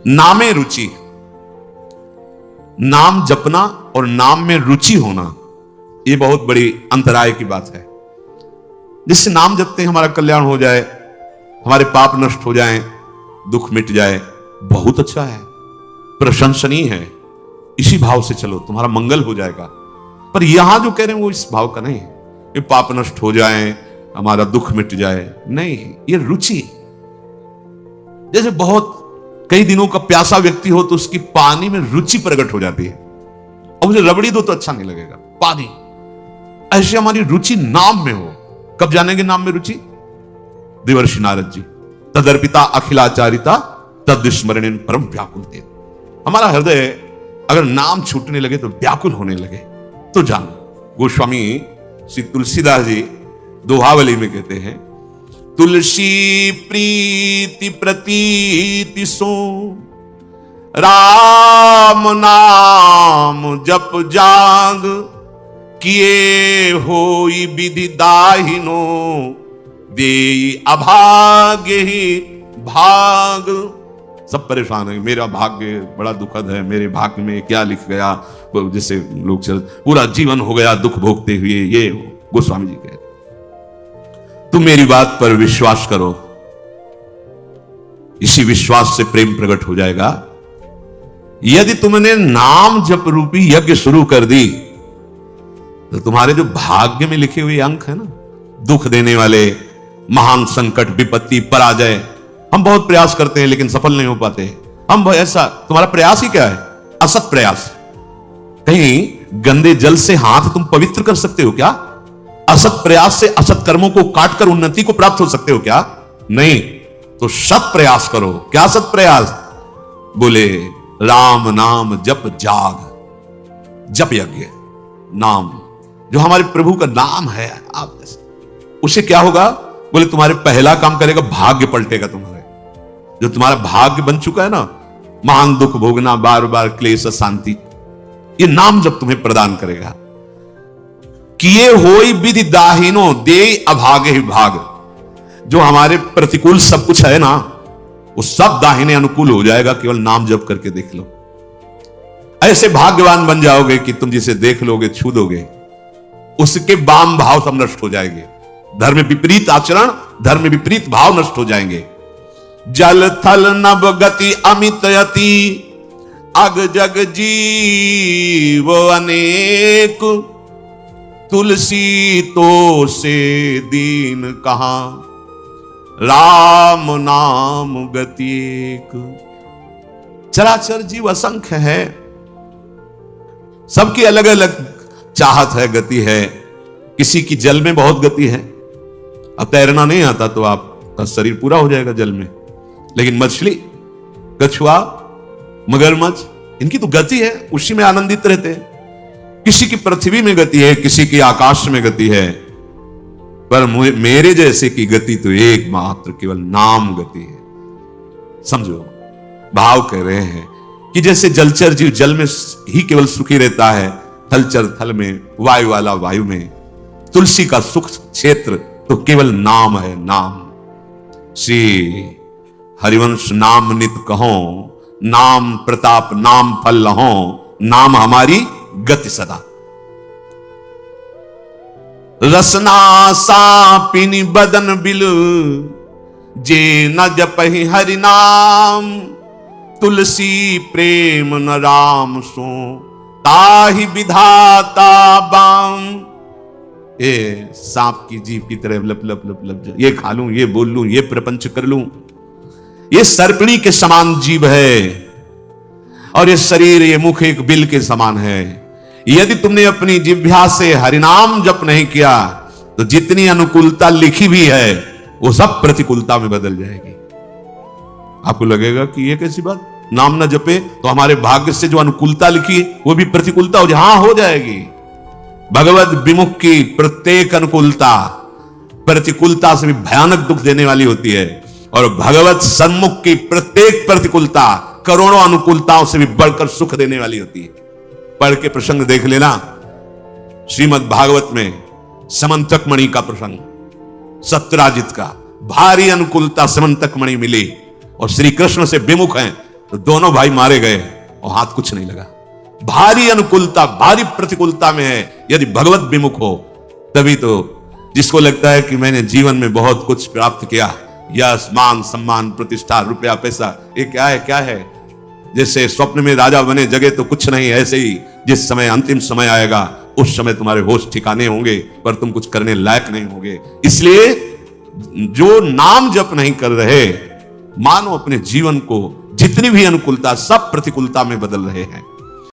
नामे रुचि, नाम जपना और नाम में रुचि होना, यह बहुत बड़ी अंतराय की बात है। जिससे नाम जपते हैं हमारा कल्याण हो जाए, हमारे पाप नष्ट हो जाएं, दुख मिट जाए, बहुत अच्छा है, प्रशंसनीय है। इसी भाव से चलो, तुम्हारा मंगल हो जाएगा। पर यहां जो कह रहे हैं वो इस भाव का नहीं है कि पाप नष्ट हो जाए, हमारा दुख मिट जाए, नहीं, ये रुचि। जैसे बहुत कई दिनों का प्यासा व्यक्ति हो तो उसकी पानी में रुचि प्रकट हो जाती है, और मुझे रबड़ी दो तो अच्छा नहीं लगेगा, पानी। ऐसे हमारी रुचि नाम में हो। कब जानेंगे नाम में रुचि? देवर्षि नारद जी, तदर्पिता अखिलाचारिता तद स्मरणेन परम व्याकुल थे। हमारा हृदय अगर नाम छूटने लगे तो व्याकुल होने लगे तो जानो। गोस्वामी श्री तुलसीदास जी दोहावली में कहते हैं, तुलसी प्रीति प्रतीति सो राम नाम जप जाग, किए होई विधि दाहिनो देई अभाग्य ही भाग। सब परेशान है, मेरा भाग्य बड़ा दुखद है, मेरे भाग्य में क्या लिख गया, जैसे लोग चल पूरा जीवन हो गया दुख भोगते हुए। ये गोस्वामी जी कहते, तुम मेरी बात पर विश्वास करो, इसी विश्वास से प्रेम प्रकट हो जाएगा। यदि तुमने नाम जप रूपी यज्ञ शुरू कर दी तो तुम्हारे जो भाग्य में लिखे हुए अंक है ना, दुख देने वाले, महान संकट, विपत्ति, पराजय, हम बहुत प्रयास करते हैं लेकिन सफल नहीं हो पाते। हम ऐसा, तुम्हारा प्रयास ही क्या है? असत प्रयास। कहीं गंदे जल से हाथ तुम पवित्र कर सकते हो क्या? असत प्रयास से असत कर्मों को काटकर उन्नति को प्राप्त हो सकते हो क्या? नहीं। तो सत प्रयास करो। क्या सत प्रयास? बोले राम नाम जप जाग, जप यज्ञ, नाम जो हमारे प्रभु का नाम है, आप उसे क्या होगा? बोले तुम्हारे पहला काम करेगा, भाग्य पलटेगा तुम्हारे। जो तुम्हारा भाग्य बन चुका है ना, महान दुख भोगना, बार बार क्लेश, शांति, ये नाम जब तुम्हें प्रदान करेगा। किए होई विधि दाहिनो दे अभागे ही भाग। जो हमारे प्रतिकूल सब कुछ है ना, वो सब दाहिने अनुकूल हो जाएगा, केवल नाम जप करके देख लो। ऐसे भाग्यवान बन जाओगे कि तुम जिसे देख लोगे, छू दोगे, उसके वाम भाव सब नष्ट हो जाएंगे। धर्म में विपरीत आचरण, धर्म में विपरीत भाव नष्ट हो जाएंगे। जल थल नभ गति अमित यति, अग जग जीव अनेक, तुलसी तो से दीन कहां, राम नाम गति एक। चराचर जीव असंख्य है, सबकी अलग अलग चाहत है, गति है। किसी की जल में बहुत गति है, अब तैरना नहीं आता तो आपका शरीर पूरा हो जाएगा जल में, लेकिन मछली, कछुआ, मगरमच्छ, इनकी तो गति है, उसी में आनंदित रहते हैं। किसी की पृथ्वी में गति है, किसी की आकाश में गति है, पर मेरे जैसे की गति तो एकमात्र केवल नाम गति है। समझो, भाव कह रहे हैं कि जैसे जलचर जीव जल में ही केवल सुखी रहता है, थलचर थल में, वायु वाला वायु में, तुलसी का सुख क्षेत्र तो केवल नाम है, नाम। श्री हरिवंश नाम नित कहो, नाम प्रताप नाम फल लहो, नाम हमारी गति सदा। रसना सापिनी बदन बिल, जे न जपहि हरि नाम, तुलसी प्रेम न राम सो, ताहि विधाता बाम। ये सांप की जीभ की तरह लप लप लप लप, ये खा लूं, ये बोल लूं, ये प्रपंच कर लूं। ये सर्पिणी के समान जीव है, और ये शरीर, ये मुख एक बिल के समान है। यदि तुमने अपनी जिह्वा से हरिनाम जप नहीं किया तो जितनी अनुकूलता लिखी भी है वो सब प्रतिकूलता में बदल जाएगी। आपको लगेगा कि ये कैसी बात, नाम न जपे तो हमारे भाग्य से जो अनुकूलता लिखी वो भी प्रतिकूलता हो जाए। हाँ, हो जाएगी। भगवत विमुख की प्रत्येक अनुकूलता प्रतिकूलता से भी भयानक दुख देने वाली होती है, और भगवत सन्मुख की प्रत्येक प्रतिकूलता करोड़ों अनुकूलताओं से भी बढ़कर सुख देने वाली होती है। पढ़ के प्रसंग देख लेना, श्रीमद् भागवत में समंतक मणि का प्रसंग, सत्यराजित का, भारी अनुकूलता समंतक मणि मिली और श्री कृष्ण से विमुख हैं, तो दोनों भाई मारे गए और हाथ कुछ नहीं लगा। भारी अनुकूलता, भारी प्रतिकूलता में है यदि भगवत विमुख हो, तभी तो जिसको लगता है कि मैंने जीवन में बहुत कुछ प्राप्त किया, यश, मान, सम्मान, प्रतिष्ठा, रुपया, पैसा, ये क्या है, क्या है। जैसे स्वप्न में राजा बने जगह तो कुछ नहीं, ऐसे ही जिस समय अंतिम समय आएगा उस समय तुम्हारे होश ठिकाने होंगे, पर तुम कुछ करने लायक नहीं होंगे। इसलिए जो नाम जप नहीं कर रहे, मानो अपने जीवन को जितनी भी अनुकूलता सब प्रतिकूलता में बदल रहे हैं।